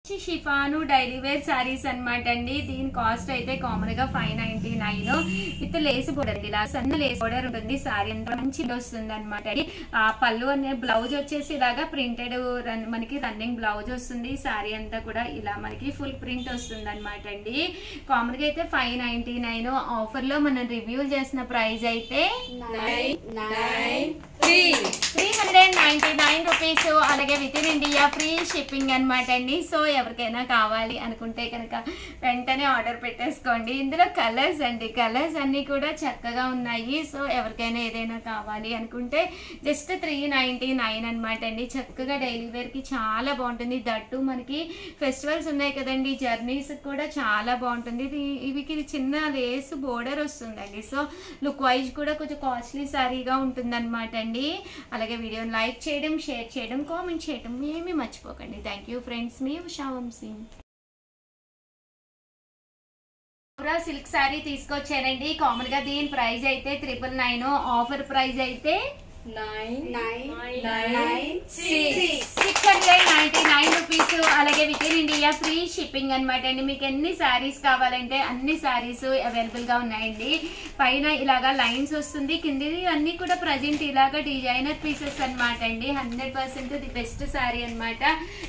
Chiffon daily wear saris అన్నమాట అండి. దీని కాస్ట్ అయితే కామన్ గా 599 విత్ లేస్ బోర్డర్. ఇలా సన్న లేస్ బోర్డర్ ఉంటుంది. సారీ అంతా మంచి వస్తుంది అనమాట. పళ్ళు అనే బ్లౌజ్ వచ్చేసి ఇలాగా ప్రింటెడ్ మనకి రన్నింగ్ బ్లౌజ్ వస్తుంది. సారీ అంతా కూడా ఇలా మనకి ఫుల్ ప్రింట్ వస్తుంది అనమాట అండి. కామన్ గా అయితే 599. ఆఫర్ లో మనం రివ్యూ చేసిన ప్రైస్ అయితే 399 రూపీస్. అలాగే with in India free shipping అనమాట అండి. సో ఎవరికైనా కావాలి అనుకుంటే కనుక వెంటనే ఆర్డర్ పెట్టేసుకోండి. ఇందులో కలర్స్ అండి, కలర్స్ అన్ని కూడా చక్కగా ఉన్నాయి. సో ఎవరికైనా ఏదైనా కావాలి అనుకుంటే జస్ట్ 399 అనమాట అండి. చక్కగా డైలీ వేర్ కి చాలా బాగుంటుంది. దట్టు మనకి ఫెస్టివల్స్ ఉన్నాయి కదండి, జర్నీస్ కూడా చాలా బాగుంటుంది. ఇవికి చిన్న లేస్ బోర్డర్ వస్తుందండి. సో లుక్ వైజ్ కూడా కొంచెం కాస్ట్లీ సారీగా ఉంటుంది అనమాట అండి. అలాగే వీడియోని లైక్ చేయడం, షేర్ చేయడం, కామెంట్ చేయడం ఏమీ మర్చిపోకండి. Thank you friends. మీ ఉషా వంశీ. సిల్క్ సారీ తీసుకొచ్చానండి. కామన్ గా దీని ప్రైస్ అయితే 999. ఆఫర్ ప్రైస్ అయితే 699 రూపీస్. అలాగే with in India free shipping అనమాట అండి. మీకు ఎన్ని శారీస్ కావాలంటే అన్ని శారీస్ అవైలబుల్ గా ఉన్నాయండి. పైన ఇలాగా లైన్స్ వస్తుంది, కింది అన్ని కూడా ప్రజెంట్ ఇలాగా డిజైనర్ పీసెస్ అనమాట అండి. 100% ది బెస్ట్ శారీ అనమాట.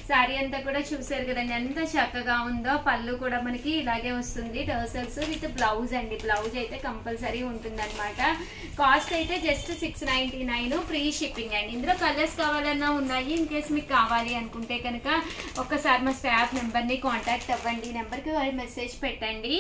శారీ అంతా కూడా చూసారు కదండి ఎంత చక్కగా ఉందో. పళ్ళు కూడా మనకి ఇలాగే వస్తుంది, టర్సల్స్ విత్ బ్లౌజ్ అండి. బ్లౌజ్ అయితే కంపల్సరీ ఉంటుంది అనమాట. కాస్ట్ అయితే జస్ట్ 699, ఫ్రీ షిప్పింగ్ అండి. ఇందులో కలర్స్ కావాలన్నా ఉన్నాయి. ఇన్ కేస్ మీకు కావాలి అనుకుంటే కనుక ఒక్కసారి మా స్టాఫ్ నెంబర్ని కాంటాక్ట్ అవ్వండి. నెంబర్కి మెసేజ్ పెట్టండి.